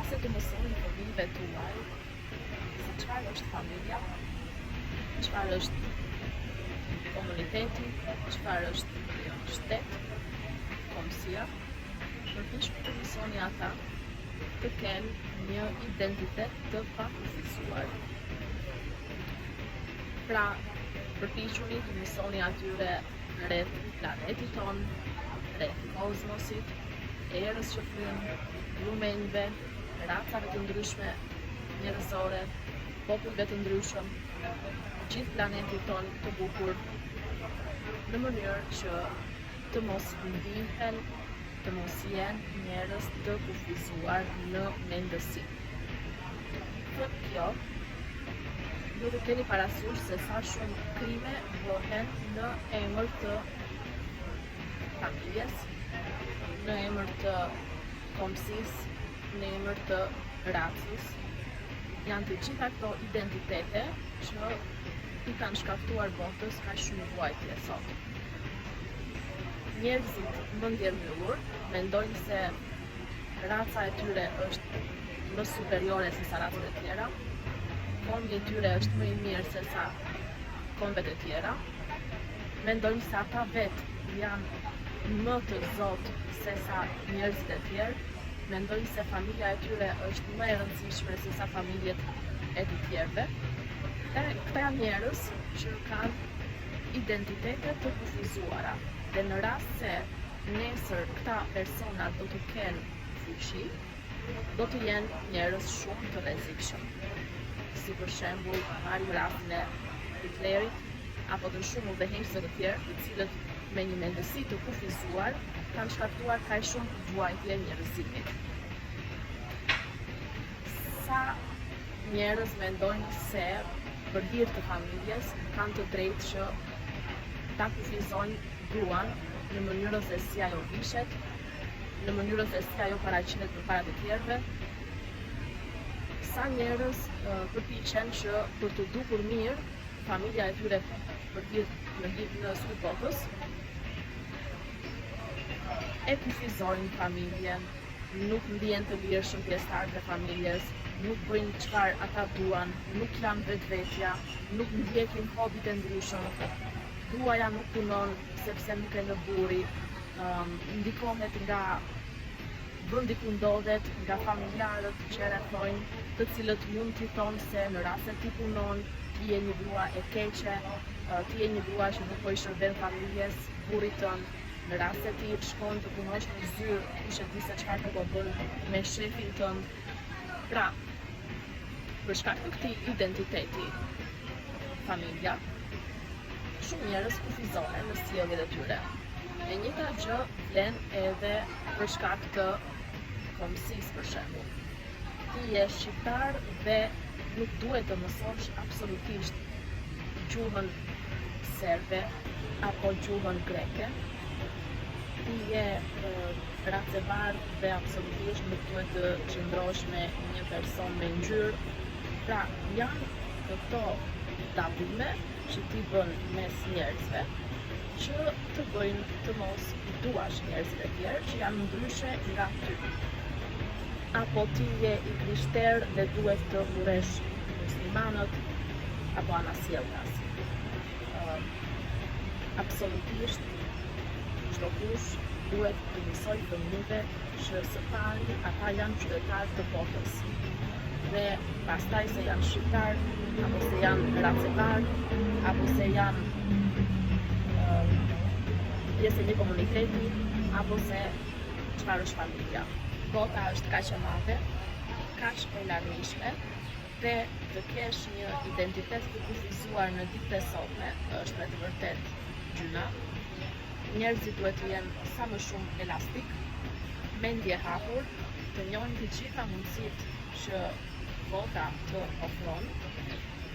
ose të mësoni fëmijëve tuaj se çfarë është familja, çfarë është komuniteti, çfarë është shteti, komësia, përpiquni të mësoni ata të kenë një identitet të pakufizuar. Pra, përpiquni të mësoni atyre rreth planetit ton, rreth kozmosit, erës që flyn, lumenjve, racave të ndryshme njerëzore, popujve të ndryshëm, gjithë planetit ton të bukur, në mënyrë që të mos ndihen, të mos jenë njerëz të kufizuar në mendësi. Për kjo, duhet të keni parasysh se sa shumë krime bëhen në emër të familjes, në emër të komësisë, në emër të racës. Janë të gjitha këto identitete që i kanë shkaktuar botës kaq shumë vuajtje sot. Njerëzit më ndjermyllur mendojnë se raca e tyre është më superiore se sa racat e tjera, kombi e tyre është më i mirë se sa kombet e tjera, mendojnë se ata vetë janë më të zotë se sa njerëzit e tjerë, mendojnë se familja e tyre është më e rëndësishme se sa familjet e të tjerëve. Këta janë njerëz që kanë identitete të kufizuara, dhe në rast se nesër këta persona do të kenë fuqi, do të jenë njerëz shumë të rrezikshëm. Si për shembull, marrim rastin e Hitlerit, apo të shumë udhëheqësve të tjerë, të cilët me një mendësi të kufizuar kanë shkaktuar kaq shumë vuajtje njerëzimit. Sa njerëz mendojnë se për hir të familjes kanë të drejtë që ta kufizojnë gruan në mënyrën se si ajo vishet, në mënyrën se si ajo paraqitet përpara të tjerëve. Sa njerëz përpiqen që për të dukur mirë familja e tyre në sy botës, e kufizojnë familjen, nuk ndihen të lirshëm pjesëtarë të familjes, nuk bëjnë çfarë ata duan, nuk janë vetvetja, nuk ndjekin hobit e ndryshëm. Gruaja nuk punon sepse nuk e lë buri, ndikohet nga vendi ku ndodhet, nga familjarët që e rrethojnë, të cilët mund t'i thonë se në rast se ti punon, ti je një grua e keqe, ti je një grua që nuk po i shërben familjes, burrit tënd. Në rast se ti të shkon të punosh në zyrë, kush e di se çfarë do të bën me shefin tënd. Pra, për shkak të këtij identiteti, familja, shumë njerëz kufizohen në sjelljet e tyre. E njëjta gjë vlen edhe për shkak të komësisë, për shembull. Ti je shqiptar dhe nuk duhet të mësosh absolutisht gjuhën serbe apo gjuhën greke. Ti je racebardh dhe absolutisht nuk duhet të qëndrosh me një person me ngjyrë. Pra, janë këto dabime që ti bën mes njerëzve që të bëjnë të mos duash njerëzit e tjerë që janë ndryshe nga ty. Apo ti je i krishterë dhe duhet të urresh muslimanët apo anasjelltas. Absolutisht çdo kush duhet të mësoj fëmijëve që së pari ata janë qytetarë të botës. Dhe pastaj se janë shqiptar, apo se janë racebardh, apo se janë pjesë e një komuniteti, apo se çfarë është familja. Bota është kaq e madhe, kaq e larmishme, dhe të kesh një identitet të kufizuar në ditët e sotme është me të vërtet gjyna. Njerëzit duhet të jenë sa më shumë elastik, mendje hapur, të njohin të gjitha mundësitë që bota të ofron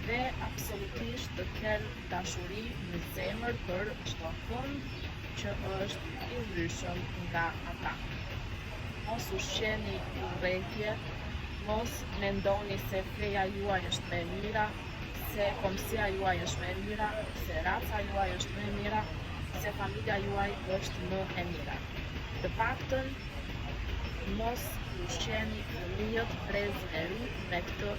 dhe absolutisht të kenë dashuri në zemër për çdo kënd që është i ndryshëm nga ata. Mos ushqeni urrëtie, mos mendoni se feja juaj është më e mira, se komësia juaj është më e mira, se raca juaj është më e mira, se familja juaj është më e mira. Të paktën mos ushqeni fëmijët, prezë e ri me këtë